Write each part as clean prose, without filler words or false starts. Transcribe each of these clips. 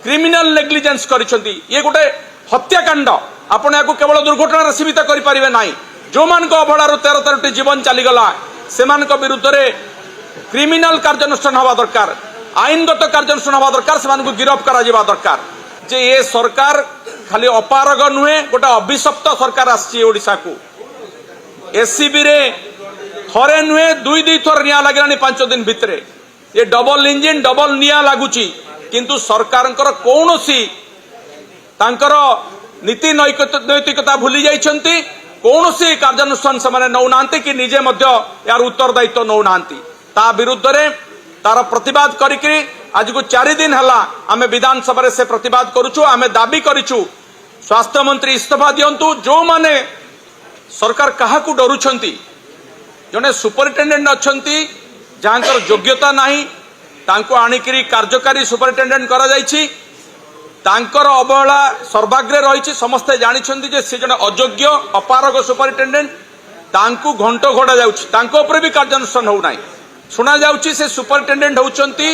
Criminal negligence करिसेंती ये गोटे हत्याकांड आपण याकू केवल दुर्घटना सीमित करि परिबे नाही जो मान को अवहेलार 13 जीवन चलीगला से विरुद्ध रे क्रिमिनल कार्यानुष्ठान हवा दरकार आईनगत कार्यानुष्ठान हवा दरकार से गिरफ करा जिबा दरकार जे ये सरकार खाली अपारग नुहे गोटे अभिशप्त सरकार आसी ओडिशा को एससीबी रे थरे नुहे दुई दुई थर निया लगे 5 दिन भितर ये डबल इंजिन डबल निया लगुची किंतु सरकार कौन सी नीति नैतिकता भूली जाइछंती कौन सी कार्यानुष्ठान से नौना कि निजे यार उत्तरदायित्व नौना ता विरुद्ध रे तार प्रतिवाद करी आज को 4 दिन है आम विधानसभा से प्रतिवाद करुचु आम दाबी करिचु स्वास्थ्य मंत्री इस्तीफा दियंतु जो माने सरकार कहा डरुछंती जने सुपरिटेंडेंट अच्छंती जहाँकर योग्यता नहीं तांको आनिकरी कार्यकारी सुपरिटेंडेंट करा जायछि तांकर अवहेला सर्वाग्रे रही समस्ते जानिछंती जे से जने अयोग्य अपारग सुपरिटेंडेंट तांको घंटो घोड़ा जाउछि तांको ऊपर भी कार्यानुष्ठान हो नाही सुना जाउछि से सुपरिटेंडेंट होउछंती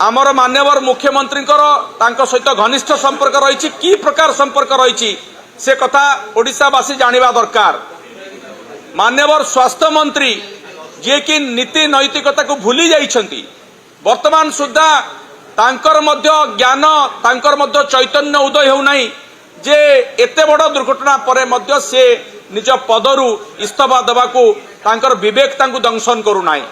आमर मान्यवर मुख्यमंत्री तांको सहित घनिष्ठ संपर्क रही कि प्रकार संपर्क रही से कथा ओडिशावासी जानिबा दरकार मान्यवर स्वास्थ्य मंत्री जे कि नीति नैतिकता को भूली जाइछंती वर्तमान सुद्धा तांकर मध्य ज्ञान तांकर मध्य चैतन्य उदय हो नाही जे एते बड़ दुर्घटना परे मध्य से निज पदरु इस्तीफा देबाकू तांकर विवेक तांकू दंशन करू नाही।